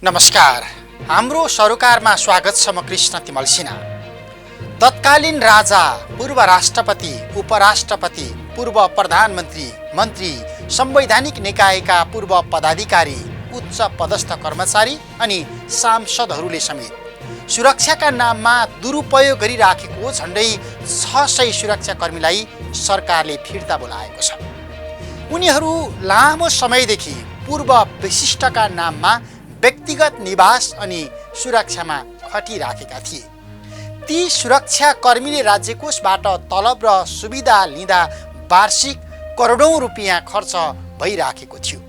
नमस्कार। हाम्रो सरोकारमा स्वागत छ। म कृष्ण तिमल सिन्हा। तत्कालीन राजा, पूर्व राष्ट्रपति, उपराष्ट्रपति, पूर्व प्रधानमन्त्री, मन्त्री, संवैधानिक निकायका पूर्व पदाधिकारी, उच्च पदस्थ कर्मचारी अनि सांसदहरूले समेत सुरक्षाका नाममा दुरुपयोग गरिराखेको झन्डै 600 सुरक्षाकर्मीलाई सरकारले फिर्ता बोलाएको छ। उनीहरू लामो समयदेखि पूर्व विशिष्टका नाममा व्यक्तिगत निवास अनि सुरक्षामा खटिराखेका थिए। ती सुरक्षाकर्मीले राज्यकोषबाट तलब र सुविधा लिँदा वार्षिक करोडौं रुपियाँ खर्च भइराखेको थियो।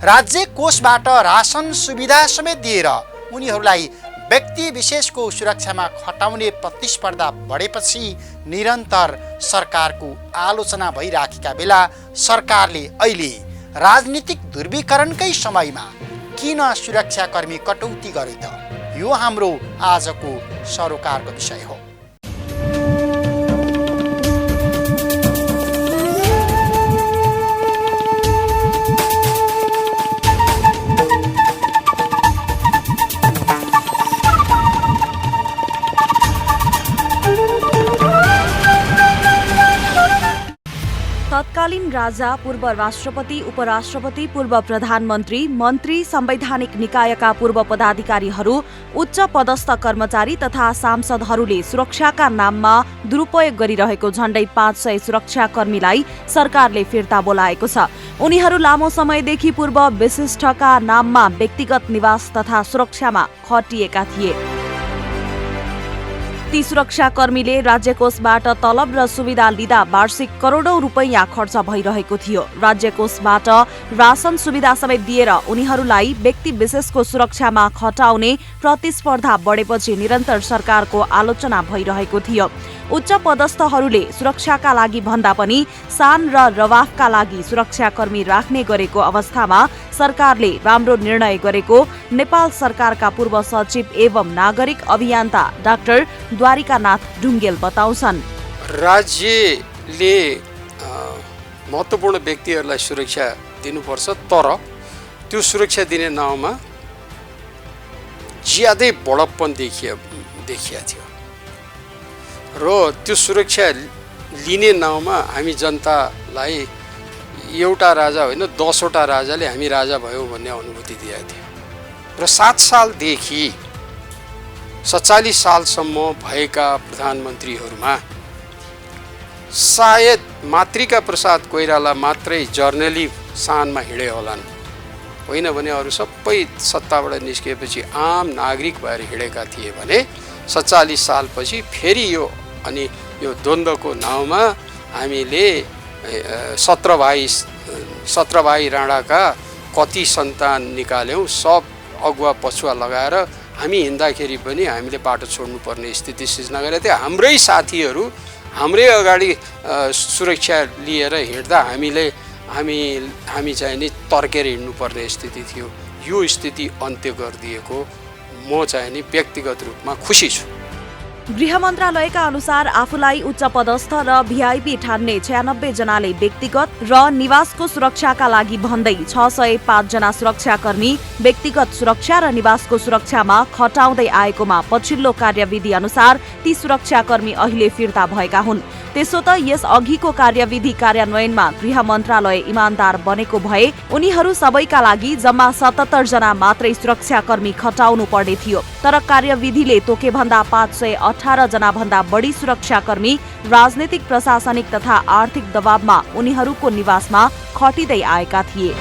राज्य कोषबाट राशन सुविधा समेत दिएर उनीहरूलाई व्यक्ति विशेषको सुरक्षामा खटाउने प्रतिस्पर्धा बढेपछि निरन्तर सरकारको आलोचना भइराखेका बेला सरकारले अहिले राजनीतिक ध्रुवीकरणकै समयमा किन सुरक्षाकर्मी कटौती गर्यो त? यो हाम्रो आजको सरोकारको विषय हो। तत्कालीन राजा, पूर्व राष्ट्रपति, उपराष्ट्रपति, पूर्व प्रधानमन्त्री, मन्त्री, संवैधानिक निकायका पूर्व पदाधिकारीहरू, उच्च पदस्थ कर्मचारी तथा सांसदहरूले सुरक्षाका नाममा दुरुपयोग गरिरहेको झण्डै 500 सुरक्षाकर्मीलाई सरकारले फिर्ता बोलाएको छ। उनीहरू लामो समयदेखि पूर्व विशिष्टका नाममा व्यक्तिगत निवास तथा सुरक्षामा खटिएका थिए। ती सुरक्षाकर्मीले राज्यकोषबाट तलब र सुविधा लिँदा वार्षिक करोडौं रुपैयाँ खर्च भइरहेको थियो। राज्यकोषबाट राशन सुविधा समेत दिएर उनीहरूलाई व्यक्ति विशेषको सुरक्षामा खटाउने प्रतिस्पर्धा बढेपछि निरन्तर सरकारको आलोचना भइरहेको थियो। उच्च पदस्थहरूले सुरक्षाका लागि भन्दा पनि शान र रवाफका लागि सुरक्षाकर्मी राख्ने गरेको अवस्थामा सरकारले राम्रो निर्णय गरेको नेपाल सरकारका पूर्व सचिव एवं नागरिक अभियन्ता डाक्टर द्वारिकानाथ ढुङ्गेल बताउँछन्। राज्यले महत्त्वपूर्ण व्यक्तिहरूलाई सुरक्षा दिनुपर्छ, तर त्यो सुरक्षा दिने नाउँमा ज्यादै बडप्पन देखिया थियो र त्यो सुरक्षा लिने नाउँमा हामी जनतालाई एउटा राजा होइन 10 वटा राजाले हामी राजा भयौँ भन्ने अनुभूति दिएको थियो। र 7 सालदेखि 47 सालसम्म भएका प्रधानमन्त्रीहरूमा सायद मातृका प्रसाद कोइराला मात्रै जर्नली सानमा हिँडे होलान्, होइन भने अरू सबै सत्ताबाट निस्किएपछि आम नागरिक भएर हिँडेका थिए भने 47 सालपछि फेरि यो द्वन्द्वको नाउँमा हामीले 17 भाइ राणाका कति सन्तान निकाल्यौँ, सब अगुवा पछुवा लगाएर हामी हिँड्दाखेरि पनि हामीले बाटो छोड्नुपर्ने स्थिति सिर्जना गरेका थिए। हाम्रै साथीहरू हाम्रै अगाडि सुरक्षा लिएर हिँड्दा हामी चाहिँ नि तर्केर हिँड्नुपर्ने स्थिति थियो। यो स्थिति अन्त्य गरिदिएको म चाहिँ नि व्यक्तिगत रूपमा खुसी छु। गृह मन्त्रालयका अनुसार आफूलाई उच्च पदस्थ र भिआइपी ठान्ने 96 जनाले व्यक्तिगत र निवासको सुरक्षाका लागि भन्दै 605 जना सुरक्षाकर्मी व्यक्तिगत सुरक्षा र निवासको सुरक्षामा खटाउँदै आएकोमा पछिल्लो कार्यविधि अनुसार ती सुरक्षाकर्मी अहिले फिर्ता भएका हुन्। त्यसो त यस अघिको कार्यविधि कार्यान्वयनमा गृह मन्त्रालय इमानदार बनेको भए उनीहरू सबैका लागि जम्मा 77 जना मात्रै सुरक्षाकर्मी खटाउनु पर्ने थियो। तर कार्यविधिले तोके भन्दा 518 जना भन्दा बढी सुरक्षाकर्मी राजनीतिक, प्रशासनिक तथा आर्थिक दबावमा उनीहरूको निवासमा खटिँदै आएका थिए।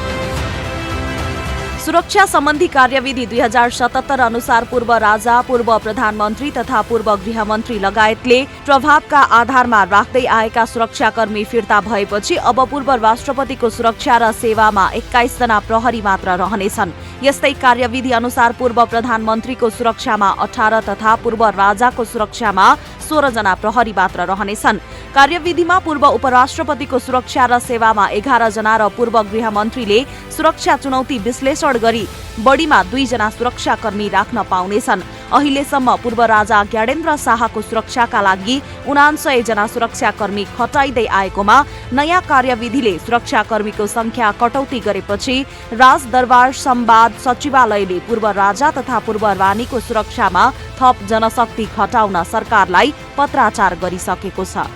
सुरक्षा सम्बन्धी कार्यविधि 2077 अनुसार पूर्व राजा, पूर्व प्रधानमन्त्री तथा पूर्व गृहमन्त्री लगायतले प्रभावका आधारमा राख्दै आएका सुरक्षाकर्मी फिर्ता भएपछि अब पूर्व राष्ट्रपतिको सुरक्षा र सेवामा 21 जना प्रहरी मात्र रहनेछन्। यस्तै कार्यविधि अनुसार पूर्व प्रधानमन्त्रीको सुरक्षामा 18 तथा पूर्व राजाको सुरक्षामा 16 जना प्रहरी मात्र रहनेछन्। कार्यविधिमा पूर्व उपराष्ट्रपतिको सुरक्षा र सेवामा 11 जना र पूर्व गृहमन्त्रीले सुरक्षा चुनौती विश्लेषण गरी बढीमा 2 जना सुरक्षाकर्मी राख्न पाउनेछन्। अहिलेसम्म पूर्व राजा ज्ञाडेन्द्र शाहको सुरक्षाका लागि 99 जना सुरक्षाकर्मी खटाइँदै आएकोमा नयाँ कार्यविधिले सुरक्षाकर्मीको संख्या कटौती गरेपछि राजदरबार संवाद सचिवालयले पूर्व राजा तथा पूर्व रानीको सुरक्षामा थप जनशक्ति खटाउन सरकारलाई पत्राचार गरिसकेको छ।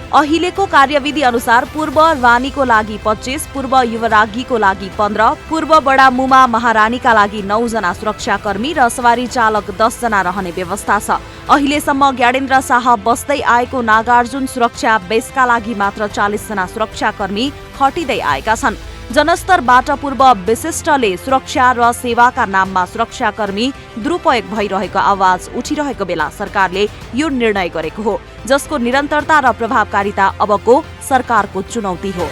अहिलेको कार्यविधि अनुसार पूर्व रानीको लागि 25, पूर्व युवराज्ञीको लागि 15, पूर्व बडामुमा महारानीका लागि 9 जना सुरक्षाकर्मी र सवारी चालक 10 जना रहने व्यवस्था छ। अहिलेसम्म ज्ञाडेन्द्र शाह बस्दै आएको नागार्जुन सुरक्षा बेसका लागि मात्र 40 जना सुरक्षाकर्मी खटिँदै आएका छन्। जनस्तरबाट पूर्व विशिष्टले सुरक्षा र सेवाका नाममा सुरक्षाकर्मी दुरुपयोग भइरहेको आवाज उठिरहेको बेला सरकारले यो निर्णय गरेको हो, जसको निरन्तरता र प्रभावकारिता अबको सरकारको चुनौती हो।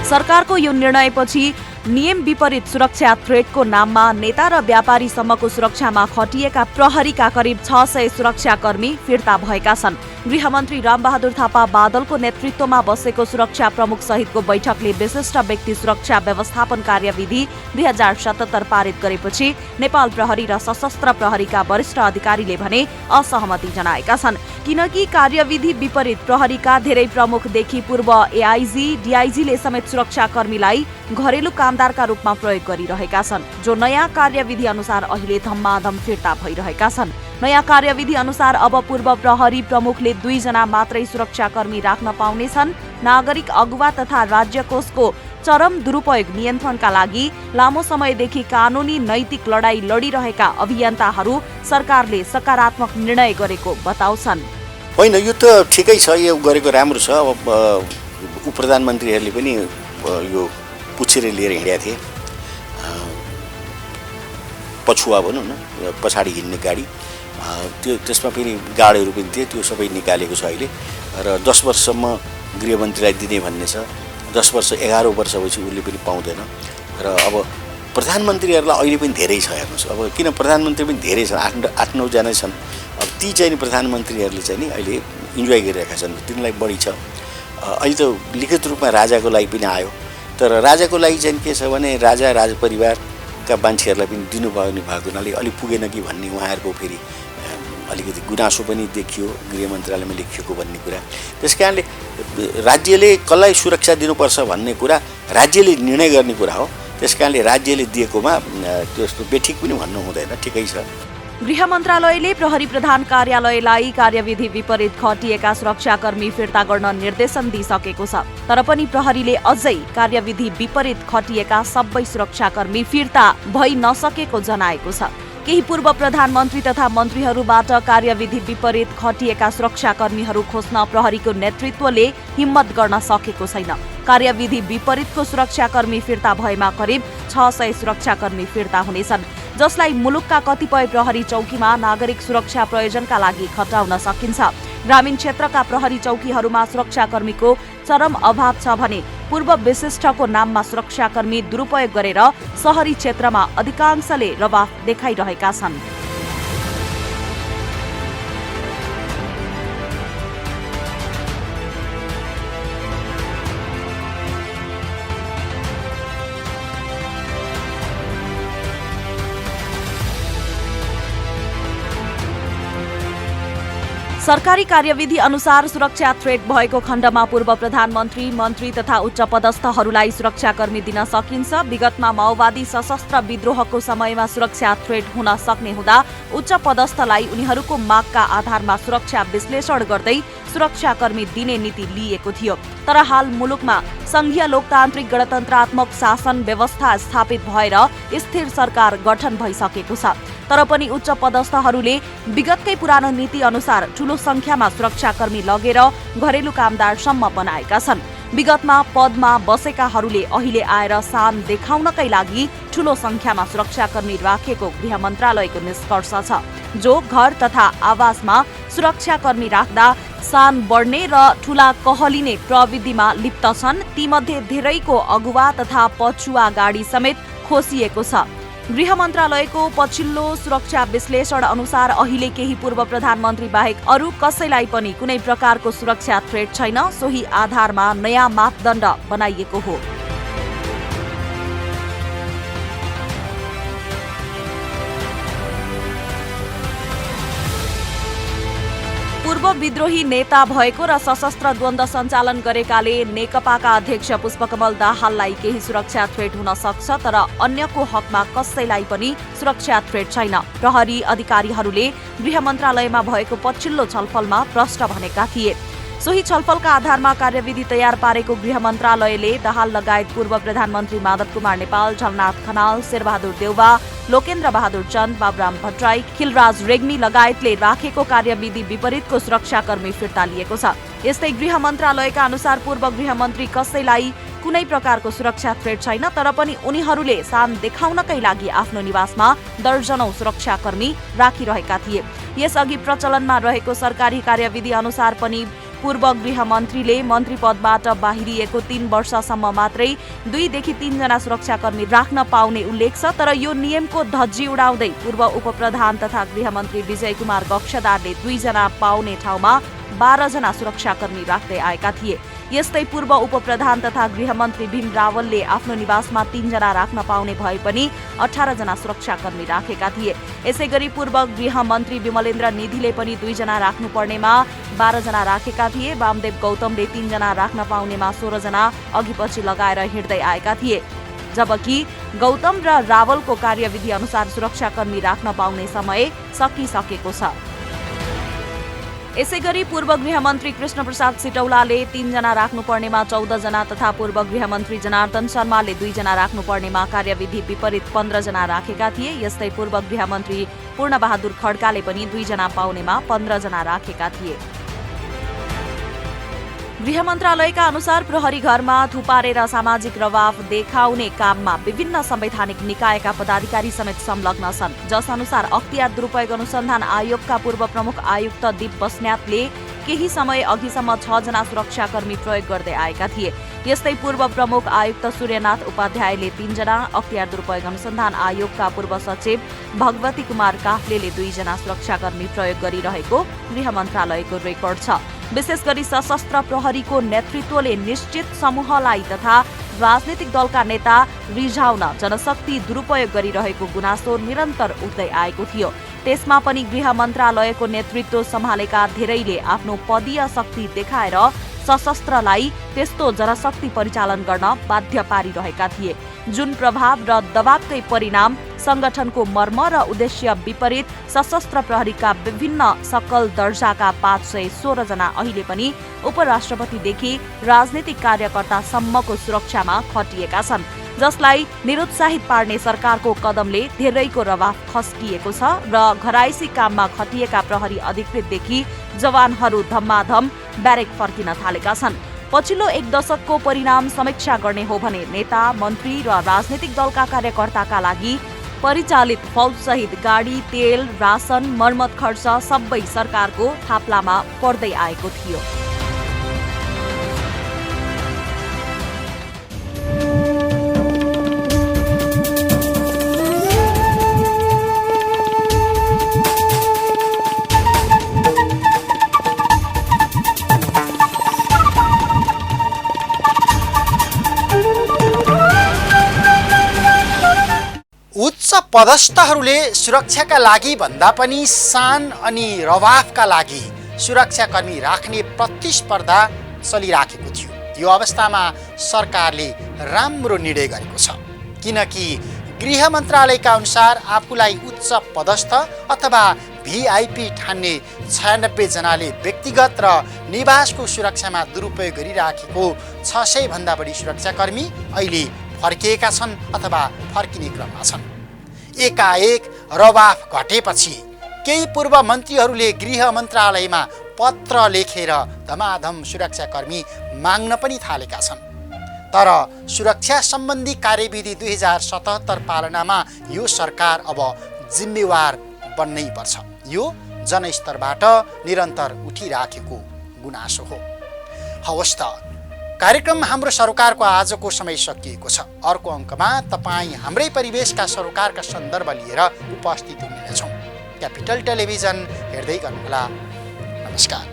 सरकारको यो निर्णयपछि नियम विपरीत सुरक्षा थ्रेडको नाममा नेता र व्यापारीसम्मको सुरक्षामा खटिएका प्रहरीका करिब 600 सुरक्षाकर्मी फिर्ता भएका छन्। गृहमन्त्री रामबहादुर थापा बादलको नेतृत्वमा बसेको सुरक्षा प्रमुख सहितको बैठकले विशिष्ट व्यक्ति सुरक्षा व्यवस्थापन कार्यविधि 2077 पारित गरेपछि नेपाल प्रहरी र सशस्त्र प्रहरीका वरिष्ठ अधिकारीले भने असहमति जनाएका छन्, किनकि कार्यविधि विपरीत प्रहरीका धेरै प्रमुखदेखि पूर्व एआइजी, डीआइजीले समेत सुरक्षाकर्मीलाई घरेलु कामदारका रूपमा प्रयोग गरिरहेका छन्, जो नयाँ कार्यविधि अनुसार अहिले धम्माधम फिर्ता भइरहेका छन्। नयाँ कार्यविधि अनुसार अब पूर्व प्रहरी प्रमुखले 2 जना मात्रै सुरक्षाकर्मी राख्न पाउनेछन्। नागरिक अगुवा तथा राज्य कोषको चरम दुरुपयोग नियन्त्रणका लागि लामो समयदेखि कानूनी नैतिक लडाई लडिरहेका अभियन्ताहरू सरकारले सकारात्मक निर्णय गरेको बताउँछन्। होइन, यो त ठिकै छ, यो गरेको राम्रो छ। अब उप प्रधानमन्त्रीहरूले पनि यो पुछेर लिएर हिँडेका थिए, पछुवा भनौँ न, पछाडि हिँड्ने गाडी, त्यसमा फेरि गाडीहरू पनि थिए, त्यो सबै निकालेको छ अहिले। र 10 वर्षसम्म गृहमन्त्रीलाई दिने भन्ने छ। 10 वर्ष 11 वर्षपछि उसले पनि पाउँदैन। र अब प्रधानमन्त्रीहरूलाई अहिले पनि धेरै छ, हेर्नुहोस्। अब किन प्रधानमन्त्री पनि धेरै छन्, 8-9 जना छन्। अब ती चाहिँ नि प्रधानमन्त्रीहरूले चाहिँ नि अहिले इन्जोय गरिरहेका छन्, तिनीलाई बढी छ। अहिले त लिखित रूपमा राजाको लागि पनि आयो, तर राजाको लागि चाहिँ के छ भने राजा राजपरिवारका मान्छेहरूलाई पनि दिनुभएको हुनाले अलिक पुगेन कि भन्ने उहाँहरूको फेरि अलिकति गुनासो पनि देखियो, गृह मन्त्रालयमा लेखिएको भन्ने कुरा। त्यस कारणले राज्यले कसलाई सुरक्षा दिनुपर्छ भन्ने कुरा राज्यले निर्णय गर्ने कुरा हो। त्यस कारणले राज्यले दिएकोमा त्यस्तो बेठिक पनि भन्नु हुँदैन, ठिकै छ। गृह मन्त्रालयले प्रहरी प्रधान कार्यालयलाई कार्यविधि विपरीत खटिएका सुरक्षाकर्मी फिर्ता गर्न निर्देशन दिइसकेको छ, तर पनि प्रहरीले अझै कार्यविधि विपरीत खटिएका सबै सुरक्षाकर्मी फिर्ता भइ नसकेको जनाएको छ। केही पूर्व प्रधानमन्त्री तथा मन्त्रीहरूबाट कार्यविधि विपरीत खटिएका सुरक्षाकर्मीहरू खोज्न प्रहरीको नेतृत्वले हिम्मत गर्न सकेको छैन। कार्यविधि विपरीतको सुरक्षाकर्मी फिर्ता भएमा करिब 600 सुरक्षाकर्मी फिर्ता हुनेछन्, जसलाई मुलुकका कतिपय प्रहरी चौकीमा नागरिक सुरक्षा प्रयोजनका लागि खटाउन सकिन्छ। ग्रामीण क्षेत्रका प्रहरी चौकीहरूमा सुरक्षाकर्मीको चरम अभाव छ भने पूर्व विशिष्टको नाममा सुरक्षाकर्मी दुरुपयोग गरेर शहरी क्षेत्रमा अधिकांशले रवाफ देखाइरहेका छन्। सरकारी कार्यविधि अनुसार सुरक्षा थ्रेट भएको खण्डमा पूर्व प्रधानमन्त्री, मन्त्री तथा उच्च पदस्थहरूलाई सुरक्षाकर्मी दिन सकिन्छ। विगतमा माओवादी सशस्त्र विद्रोहको समयमा सुरक्षा थ्रेट हुन सक्ने हुँदा उच्च पदस्थलाई उनीहरूको मागका आधारमा सुरक्षा विश्लेषण गर्दै सुरक्षाकर्मी दिने नीति लिएको थियो। तर हाल मुलुकमा संघीय लोकतान्त्रिक गणतन्त्रात्मक शासन व्यवस्था स्थापित भएर स्थिर सरकार गठन भइसकेको छ। तर पनि उच्च पदस्थहरूले विगतकै पुरानो नीति अनुसार ठूलो संख्यामा सुरक्षाकर्मी लगेर घरेलु कामदारसम्म बनाएका छन्। विगतमा पदमा बसेकाहरूले अहिले आएर शान देखाउनकै लागि ठूलो संख्यामा सुरक्षाकर्मी राखेको गृह मन्त्रालयको निष्कर्ष छ, जो घर तथा आवासमा सुरक्षाकर्मी राख्दा शान बढ्ने र ठूला कहलिने प्रविधिमा लिप्त छन्। तीमध्ये धेरैको अगुवा तथा पछुवा गाडी समेत खोसिएको छ। गृह मन्त्रालयको पछिल्लो सुरक्षा विश्लेषण अनुसार अहिले केही पूर्व प्रधानमन्त्री बाहेक अरू कसैलाई पनि कुनै प्रकारको सुरक्षा थ्रेट छैन। सोही आधारमा नयाँ मापदण्ड बनाइएको हो। विद्रोही नेता भएको र सशस्त्र द्वन्द्व सञ्चालन गरेकाले नेकपाका अध्यक्ष पुष्पकमल दाहाललाई केही सुरक्षा थ्रेट हुन सक्छ, तर अन्यको हकमा कसैलाई पनि सुरक्षा थ्रेट छैन। प्रहरी अधिकारीहरूले गृह मन्त्रालयमा भएको पछिल्लो छलफलमा प्रश्न भनेका थिए। सोही छलफलका आधारमा कार्यविधि तयार पारेको गृह मन्त्रालयले दाहाल लगायत पूर्व प्रधानमन्त्री माधव कुमार नेपाल, झलनाथ खनाल, शेरबहादुर देउवा, लोकेन्द्र बहादुर चन्द, बाबुराम भट्टराई, खिलराज रेग्मी लगायतले राखेको कार्यविधि विपरीतको सुरक्षाकर्मी फिर्ता लिएको छ। यस्तै गृह मन्त्रालयका अनुसार पूर्व गृहमन्त्री कसैलाई कुनै प्रकारको सुरक्षा थ्रेट छैन, तर पनि उनीहरूले शान देखाउनकै लागि आफ्नो निवासमा दर्जनौं सुरक्षाकर्मी राखिरहेका थिए। यसअघि प्रचलनमा रहेको सरकारी कार्यविधि अनुसार पनि पूर्व गृहमन्त्रीले मन्त्री पदबाट बाहिरिएको 3 वर्षसम्म मात्रै 2 देखि 3 जना सुरक्षाकर्मी राख्न पाउने उल्लेख छ, तर यो नियमको धज्जी उडाउँदै पूर्व उपप्रधान तथा गृहमन्त्री विजय कुमार गक्षदारले 2 जना पाउने ठाउँमा 12 जना सुरक्षाकर्मी राख्दै आएका थिए। यस्तै पूर्व उपप्रधान तथा गृहमन्त्री भीम रावलले आफ्नो निवासमा 3 जना राख्न पाउने भए पनि 18 जना सुरक्षाकर्मी राखेका थिए। यसैगरी पूर्व गृहमन्त्री विमलेन्द्र निधिले पनि 2 जना राख्नुपर्नेमा 12 जना राखेका थिए। वामदेव गौतमले 3 जना राख्न पाउनेमा 16 जना अघिपछि लगाएर हिँड्दै आएका थिए, जबकि गौतम र रावलको कार्यविधि अनुसार सुरक्षाकर्मी राख्न पाउने समय सकिसकेको छ। यसैगरी पूर्व गृहमन्त्री कृष्णप्रसाद सिटौलाले 3 जना राख्नुपर्नेमा 14 जना तथा पूर्व गृहमन्त्री जनार्दन शर्माले 2 जना राख्नुपर्नेमा कार्यविधि विपरीत 15 जना राखेका थिए। यस्तै पूर्व गृहमन्त्री पूर्णबहादुर खड्काले पनि 2 जना पाउनेमा 15 जना राखेका थिए। गृह मन्त्रालयका अनुसार प्रहरी घरमा थुपारेर सामाजिक रवाफ देखाउने काममा विभिन्न संवैधानिक निकायका पदाधिकारी समेत संलग्न छन्। जस अनुसार अख्तियार दुरुपयोग अनुसन्धान आयोगका पूर्व प्रमुख आयुक्त दीप बस्नेतले केही समय अघिसम्म 6 जना सुरक्षाकर्मी प्रयोग गर्दै आएका थिए। यस्तै पूर्व प्रमुख आयुक्त सूर्यनाथ उपाध्यायले 3 जना, अख्तियार दुरुपयोग अनुसन्धान आयोगका पूर्व सचिव भगवती कुमार काफ्लेले 2 जना सुरक्षाकर्मी प्रयोग गरिरहेको गृह मन्त्रालयको रेकर्ड छ। विशेष गरी सशस्त्र प्रहरीको नेतृत्वले निश्चित समूहलाई तथा राजनीतिक दलका नेता रिझाउन जनशक्ति दुरुपयोग गरिरहेको गुनासो निरन्तर उठ्दै आएको थियो। त्यसमा पनि गृह मन्त्रालयको नेतृत्व सम्हालेका धेरैले आफ्नो पदीय शक्ति देखाएर सशस्त्रलाई त्यस्तो जनशक्ति परिचालन गर्न बाध्य पारिरहेका थिए, जुन प्रभाव र दबावकै परिणाम संगठनको मर्म र उद्देश्य विपरीत सशस्त्र प्रहरीका विभिन्न सकल दर्जाका 516 जना अहिले पनि उपराष्ट्रपतिदेखि राजनीतिक कार्यकर्तासम्मको सुरक्षामा खटिएका छन्, जसलाई निरुत्साहित पार्ने सरकारको कदमले धेरैको रवाफ खस्किएको छ र घराइसी काममा खटिएका प्रहरी अधिकृतदेखि जवानहरू धम्माधम ब्यारेक फर्किन थालेका छन्। पछिल्लो 1 दशकको परिणाम समीक्षा गर्ने हो भने नेता, मन्त्री र राजनीतिक दलका कार्यकर्ताका लागि परिचालित फौजसहित गाडी, तेल, रासन, मर्मत खर्च सबै सरकारको थाप्लामा पर्दै आएको थियो। उच्च पदस्थहरूले सुरक्षाका लागि भन्दा पनि शान अनि रवाफका लागि सुरक्षाकर्मी राख्ने प्रतिस्पर्धा चलिराखेको थियो। यो अवस्थामा सरकारले राम्रो निर्णय गरेको छ, किनकि गृह मन्त्रालयका अनुसार आफूलाई उच्च पदस्थ अथवा भिआइपी ठान्ने 96 जनाले व्यक्तिगत र निवासको सुरक्षामा दुरुपयोग गरिराखेको 600 भन्दा बढी सुरक्षाकर्मी अहिले फर्किएका छन् अथवा फर्किने क्रममा छन्। एकाएक रवाफ घटेपछि केही पूर्व मन्त्रीहरूले गृह मन्त्रालयमा पत्र लेखेर धमाधम सुरक्षाकर्मी माग्न पनि थालेका छन्। तर सुरक्षा सम्बन्धी कार्यविधि 2077 पालनामा यो सरकार अब जिम्मेवार बन्नै पर्छ। यो जनस्तरबाट निरन्तर उठिराखेको गुनासो हो। हवस् त, कार्यक्रम हाम्रो सरोकारको आजको समय सकिएको छ। अर्को अङ्कमा तपाईँ हाम्रै परिवेशका सरोकारका सन्दर्भ लिएर उपस्थित हुनेछौँ। क्यापिटल टेलिभिजन हेर्दै गर्नुहोला। नमस्कार।